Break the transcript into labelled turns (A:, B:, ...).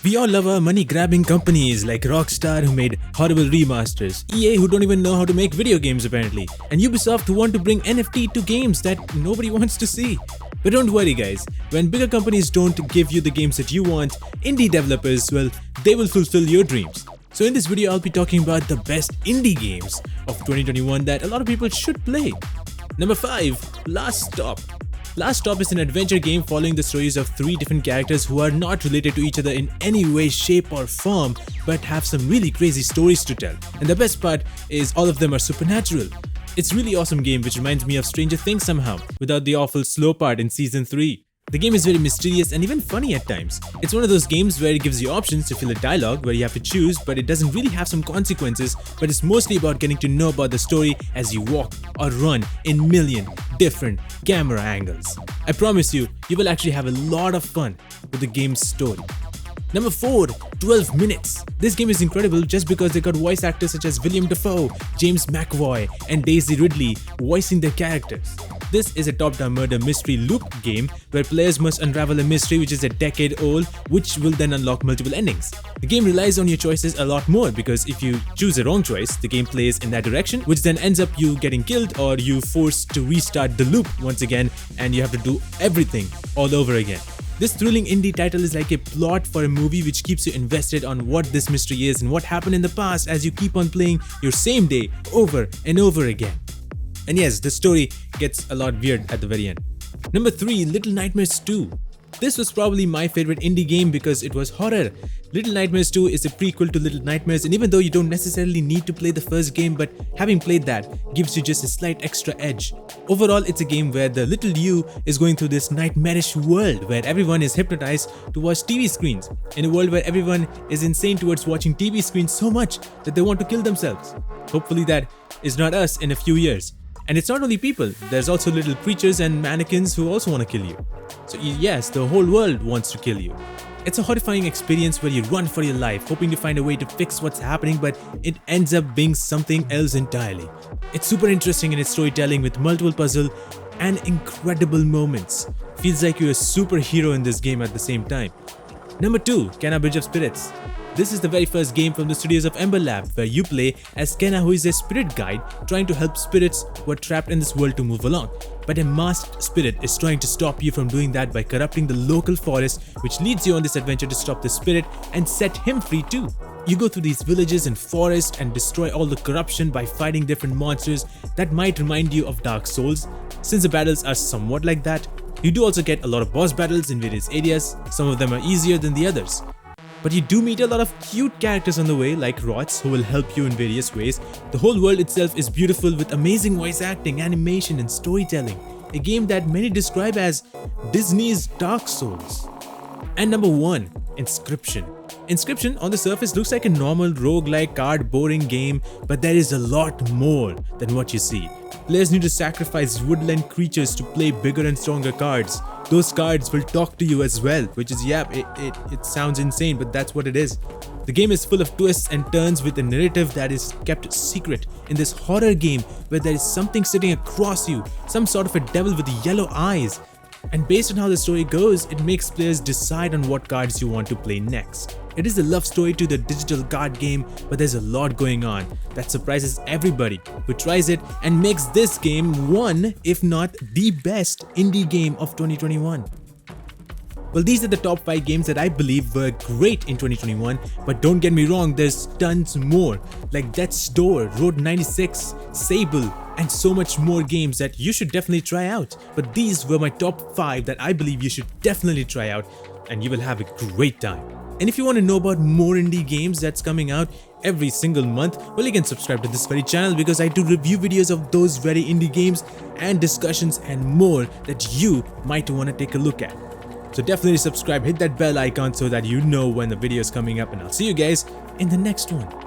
A: We all love our money-grabbing companies like Rockstar who made horrible remasters, EA who don't even know how to make video games apparently, and Ubisoft who want to bring NFT to games that nobody wants to see. But don't worry guys, when bigger companies don't give you the games that you want, indie developers, well, they will fulfill your dreams. So in this video I'll be talking about the best indie games of 2021 that a lot of people should play. Number 5. Last Stop. Last Stop is an adventure game following the stories of 3 different characters who are not related to each other in any way, shape or form, but have some really crazy stories to tell. And the best part is all of them are supernatural. It's a really awesome game which reminds me of Stranger Things somehow, without the awful slow part in Season 3. The game is very mysterious and even funny at times. It's one of those games where it gives you options to fill a dialogue where you have to choose, but it doesn't really have some consequences, but it's mostly about getting to know about the story as you walk or run in million different camera angles. I promise you, you will actually have a lot of fun with the game's story. Number 4. 12 Minutes. This game is incredible just because they got voice actors such as William Dafoe, James McAvoy and Daisy Ridley voicing their characters. This is a top-down murder mystery loop game where players must unravel a mystery which is a decade old, which will then unlock multiple endings. The game relies on your choices a lot more because if you choose the wrong choice, the game plays in that direction, which then ends up you getting killed or you forced to restart the loop once again and you have to do everything all over again. This thrilling indie title is like a plot for a movie which keeps you invested on what this mystery is and what happened in the past as you keep on playing your same day over and over again. And yes, the story gets a lot weird at the very end. Number 3. Little Nightmares 2. This was probably my favorite indie game because it was horror. Little Nightmares 2 is a prequel to Little Nightmares, and even though you don't necessarily need to play the first game, but having played that gives you just a slight extra edge. Overall, it's a game where the little you is going through this nightmarish world where everyone is hypnotized to watch TV screens, in a world where everyone is insane towards watching TV screens so much that they want to kill themselves. Hopefully that is not us in a few years. And it's not only people, there's also little creatures and mannequins who also want to kill you. So yes, the whole world wants to kill you. It's a horrifying experience where you run for your life, hoping to find a way to fix what's happening, but it ends up being something else entirely. It's super interesting in its storytelling with multiple puzzles and incredible moments. Feels like you're a superhero in this game at the same time. Number 2. Kena Bridge of Spirits. This is the very first game from the studios of Ember Lab, where you play as Kena, who is a spirit guide trying to help spirits who are trapped in this world to move along. But a masked spirit is trying to stop you from doing that by corrupting the local forest, which leads you on this adventure to stop the spirit and set him free too. You go through these villages and forests and destroy all the corruption by fighting different monsters that might remind you of Dark Souls, since the battles are somewhat like that. You do also get a lot of boss battles in various areas, some of them are easier than the others. But you do meet a lot of cute characters on the way like Rots who will help you in various ways. The whole world itself is beautiful with amazing voice acting, animation and storytelling. A game that many describe as Disney's Dark Souls. And number 1. Inscryption. Inscryption on the surface looks like a normal roguelike card boring game, but there is a lot more than what you see. Players need to sacrifice woodland creatures to play bigger and stronger cards. Those cards will talk to you as well, which is, yeah, it sounds insane, but that's what it is. The game is full of twists and turns with a narrative that is kept secret in this horror game where there is something sitting across you, some sort of a devil with yellow eyes. And based on how the story goes, it makes players decide on what cards you want to play next. It is a love story to the digital card game, but there's a lot going on that surprises everybody who tries it and makes this game one, if not the best indie game of 2021. Well, these are the top 5 games that I believe were great in 2021, but don't get me wrong, there's tons more like Death's Door, Road 96, Sable, and so much more games that you should definitely try out. But these were my top 5 that I believe you should definitely try out and you will have a great time. And if you want to know about more indie games that's coming out every single month, well, you can subscribe to this very channel because I do review videos of those very indie games and discussions and more that you might want to take a look at. So definitely subscribe, hit that bell icon so that you know when the video is coming up, and I'll see you guys in the next one.